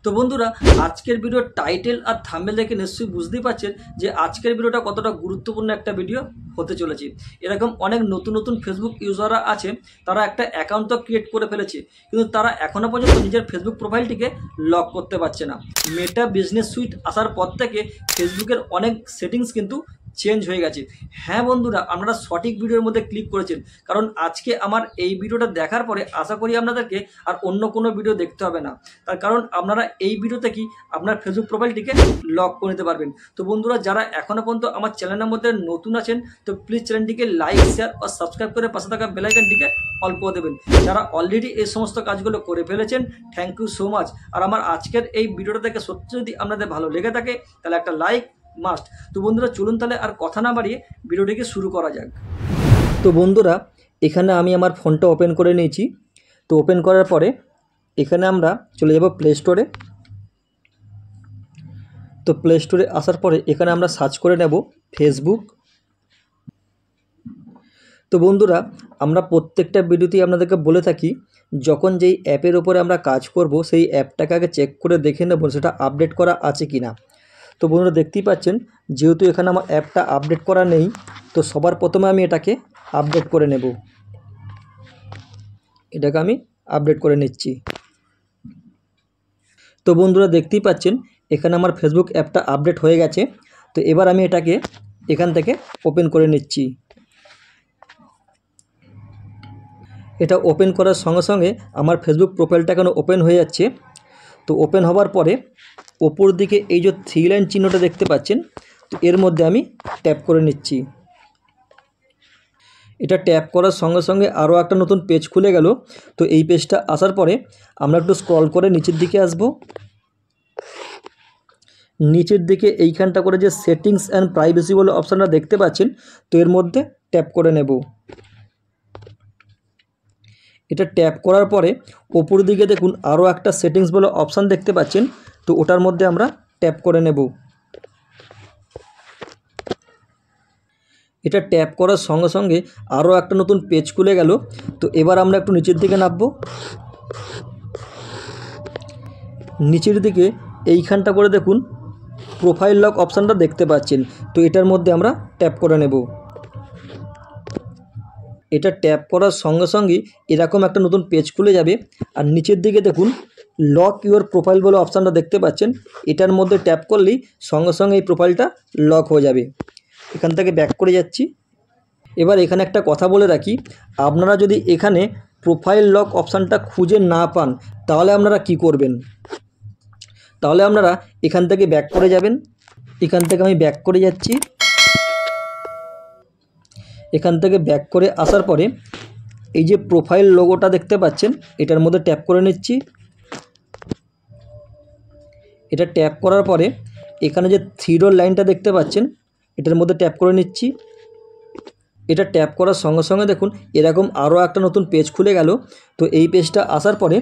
তো বন্ধুরা, আজকের ভিডিওর টাইটেল আর থাম্বনেল দেখে নিশ্চয়ই বুঝতেই পারছেন যে আজকের ভিডিওটা কতটা গুরুত্বপূর্ণ একটা ভিডিও হতে চলেছে। এরকম অনেক নতুন নতুন ফেসবুক ইউজাররা আছে, তারা একটা অ্যাকাউন্ট তো ক্রিয়েট করে ফেলেছে, কিন্তু তারা এখনও পর্যন্ত নিজের ফেসবুক প্রোফাইলটিকে লক করতে পারছে না। মেটা বিজনেস সুইট আসার পর থেকে ফেসবুকের অনেক সেটিংস কিন্তু চেঞ্জ হয়ে গেছে। হ্যাঁ বন্ধুরা, আপনারা সঠিক ভিডিওর মধ্যে ক্লিক করেছেন, কারণ আজকে আমার এই ভিডিওটা দেখার পরে আশা করি আপনাদেরকে আর অন্য কোনো ভিডিও দেখতে হবে না। তার কারণ আপনারা এই ভিডিওতে কি আপনার ফেসবুক প্রোফাইলটিকে লক করে নিতে পারবেন। তো বন্ধুরা, যারা এখনও পর্যন্ত আমার চ্যানেলের মধ্যে নতুন আছেন, তো প্লিজ চ্যানেলটিকে লাইক, শেয়ার ও সাবস্ক্রাইব করে পাশে থাকা বেল আইকনটিকে অল করে দেবেন। যারা অলরেডি এই সমস্ত কাজগুলো করে ফেলেছেন, থ্যাংক ইউ সো মাচ। আর আমার আজকের এই ভিডিওটা দেখে সত্যি যদি আপনাদের ভালো লেগে থাকে তাহলে একটা লাইক মাস্ট। তো বন্ধুরা, চলুন তাহলে আর কথা না বাড়িয়ে ভিডিওটিকে শুরু করা যাক। তো বন্ধুরা, এখানে আমি আমার ফোনটা ওপেন করে নিয়েছি। তো ওপেন করার পরে এখানে আমরা চলে যাব প্লে স্টোরে। তো প্লে স্টোরে আসার পরে এখানে আমরা সার্চ করে নেব ফেসবুক। তো বন্ধুরা, আমরা প্রত্যেকটা ভিডিওতেই আপনাদেরকে বলে থাকি, যখন যেই অ্যাপের ওপরে আমরা কাজ করব সেই অ্যাপটাকে আগে চেক করে দেখে নেব সেটা আপডেট করা আছে কি না। তো বন্ধুরা, দেখতেই পাচ্ছেন যেহেতু এখানে আমার অ্যাপটা আপডেট করা নেই, তো সবার প্রথমে আমি এটাকে আপডেট করে নেব। এটাকে আমি আপডেট করে নিচ্ছি। তো বন্ধুরা, দেখতেই পাচ্ছেন এখানে আমার ফেসবুক অ্যাপটা আপডেট হয়ে গেছে। তো এবার আমি এটাকে এখান থেকে ওপেন করে নিচ্ছি। এটা ওপেন করার সঙ্গে সঙ্গে আমার ফেসবুক প্রোফাইলটা কেন ওপেন হয়ে যাচ্ছে। তো ওপেন হওয়ার পরে ওপর দিকে এই যে 3 লাইন চিহ্নটা দেখতে পাচ্ছেন, তো এর মধ্যে আমি ট্যাপ করে নিচ্ছি। এটা ট্যাপ করার সঙ্গে সঙ্গে আরও একটা নতুন পেজ খুলে গেল। তো এই পেজটা আসার পরে আমরা একটু স্ক্রল করে নিচের দিকে আসব। নিচের দিকে এইখানটা করে যে সেটিংস অ্যান্ড প্রাইভেসি বলে অপশানটা দেখতে পাচ্ছেন, তো এর মধ্যে ট্যাপ করে নেব। এটা ট্যাপ করার পরে ওপর দিকে দেখুন আরও একটা সেটিংস বলে অপশান দেখতে পাচ্ছেন, তো ওটার মধ্যে আমরা ট্যাপ করে নেব। এটা ট্যাপ করার সঙ্গে সঙ্গে আরও একটা নতুন পেজ খুলে গেল। তো এবার আমরা একটু নিচের দিকে নামব। নিচের দিকে এইখানটা করে দেখুন প্রোফাইল লক অপশানটা দেখতে পাচ্ছেন, তো এটার মধ্যে আমরা ট্যাপ করে নেব। এটা ট্যাপ করার সঙ্গে সঙ্গে এরকম একটা নতুন পেজ খুলে যাবে। আর নিচের দিকে দেখুন লক ইউর প্রোফাইল বলে অপশানটা দেখতে পাচ্ছেন, এটার মধ্যে ট্যাপ করলেই সঙ্গে সঙ্গে এই প্রোফাইলটা লক হয়ে যাবে। এখান থেকে ব্যাক করে যাচ্ছি। এবার এখানে একটা কথা বলে রাখি, আপনারা যদি এখানে প্রোফাইল লক অপশানটা খুঁজে না পান তাহলে আপনারা কি করবেন, তাহলে আপনারা এখান থেকে ব্যাক করে যাবেন। এখান থেকে আমি ব্যাক করে যাচ্ছি। এখান থেকে ব্যাক করে আসার পরে এই যে প্রোফাইল লোগোটা দেখতে পাচ্ছেন, এটার মধ্যে ট্যাপ করে নিচ্ছি। এটা ট্যাপ করার পরে এখানে যে 3 ডট লাইনটা দেখতে পাচ্ছেন, এটার মধ্যে ট্যাপ করে নিচ্ছি। এটা ট্যাপ করার সঙ্গে সঙ্গে দেখুন এরকম আরও একটা নতুন পেজ খুলে গেল। তো এই পেজটা আসার পরে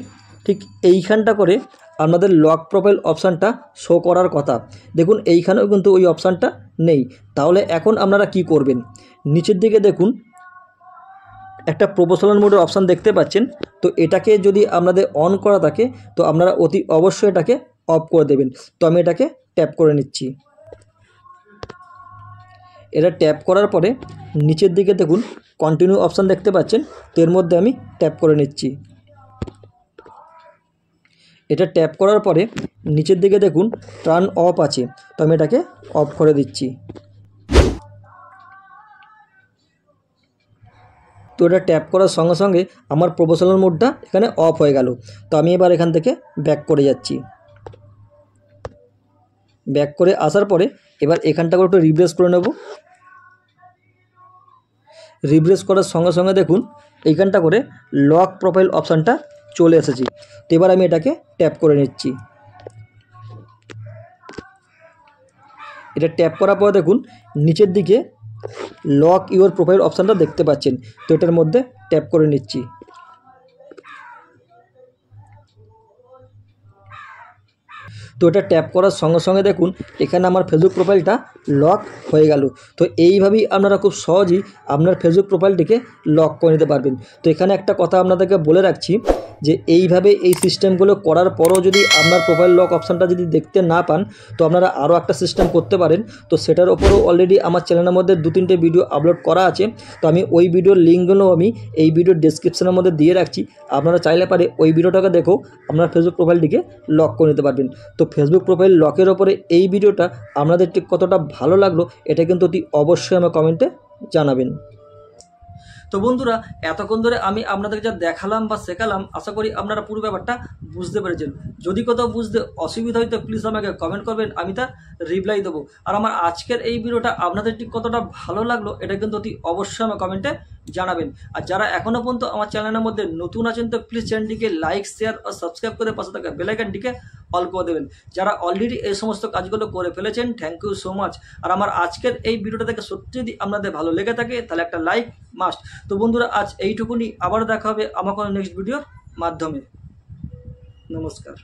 ঠিক এইখানটা করে আপনাদের লক প্রোফাইল অপশানটা শো করার কথা। দেখুন এইখানেও কিন্তু ওই অপশানটা নেই। তাহলে এখন আপনারা কি করবেন, নিচের দিকে দেখুন একটা প্রফেশনাল মোডের অপশান দেখতে পাচ্ছেন, তো এটাকে যদি আপনাদের অন করা থাকে তো আপনারা অতি অবশ্যই এটাকে অফ করে দেবেন। তো আমি এটাকে ট্যাপ করে নিচ্ছি। এটা ট্যাপ করার পরে নিচের দিকে দেখুন কন্টিনিউ অপশান দেখতে পাচ্ছেন, তো এর মধ্যে আমি ট্যাপ করে নিচ্ছি। এটা ট্যাপ করার পরে নিচের দিকে দেখুন টার্ন অফ আছে, তো আমি এটাকে অফ করে দিচ্ছি। তো এটা ট্যাপ করার সঙ্গে সঙ্গে আমার প্রফেশনাল মোডটা এখানে অফ হয়ে গেল। তো আমি এবার এখান থেকে ব্যাক করে যাচ্ছি। ব্যাক করে আসার পরে এবার এখানটা করে একটু রিফ্রেশ করে নেব। রিফ্রেশ করার সঙ্গে সঙ্গে দেখুন এইখানটা করে লক প্রোফাইল অপশানটা চলে এসেছে। তো এবার আমি এটাকে ট্যাপ করে নিচ্ছি। এটা ট্যাপ করার পর দেখুন নিচের দিকে লক ইউর প্রোফাইল অপশানটা দেখতে পাচ্ছেন, তো এটার মধ্যে ট্যাপ করে নিচ্ছি। তো এটা ট্যাপ করার সঙ্গে সঙ্গে দেখুন এখানে আমার ফেসবুক প্রোফাইলটা লক হয়ে গেল। তো এইভাবেই আপনারা খুব সহজেই আপনার ফেসবুক প্রোফাইলটিকে লক করে নিতে পারবেন। তো এখানে একটা কথা আপনাদেরকে বলে রাখছি যে এইভাবে এই সিস্টেমগুলো করার পরও যদি আপনার প্রোফাইল লক অপশানটা যদি দেখতে না পান, তো আপনারা আরও একটা সিস্টেম করতে পারেন। তো সেটার ওপরও অলরেডি আমার চ্যানেলের মধ্যে 2-3টে ভিডিও আপলোড করা আছে। তো আমি ওই ভিডিওর লিঙ্কগুলো আমি এই ভিডিওর ডেসক্রিপশনের মধ্যে দিয়ে রাখছি, আপনারা চাইলে পারে ওই ভিডিওটাকে দেখেও আপনার ফেসবুক প্রোফাইলটিকে লক করে নিতে পারবেন। তো ফেসবুক প্রোফাইল লকের ওপরে এই ভিডিওটা আপনাদের ঠিক কতটা ভালো লাগলো এটা কিন্তু অতি অবশ্যই আমার কমেন্টে জানাবেন। তো বন্ধুরা, এতক্ষণ ধরে আমি আপনাদেরকে যা দেখালাম বা শেখালাম, আশা করি আপনারা পুরো ব্যাপারটা বুঝতে পেরেছেন। যদি কোথাও বুঝতে অসুবিধা হয় তো প্লিজ আমাকে কমেন্ট করবেন, আমি তার রিপ্লাই দেবো। আর আমার আজকের এই ভিডিওটা আপনাদের ঠিক কতটা ভালো লাগলো এটা কিন্তু অতি অবশ্যই আমার কমেন্টে জানাবেন। আর যারা এখনও পর্যন্ত আমার চ্যানেলের মধ্যে নতুন আছেন তো প্লিজ চ্যানেলটিকে লাইক, শেয়ার ও সাবস্ক্রাইব করে পাশে থাকা বেল আইকনটিকে অল করে দেবেন। যারা অলরেডি এই সমস্ত কাজগুলো করে ফেলেছেন, থ্যাংক ইউ সো মাচ। আর আমার আজকের এই ভিডিওটা থেকে সত্যি যদি আপনাদের ভালো লেগে থাকে তাহলে একটা লাইক মাস্ট। তো বন্ধুরা, আজ এইটুকুনি, আবার দেখা হবে আমার কোনো নেক্সট ভিডিওর মাধ্যমে। নমস্কার।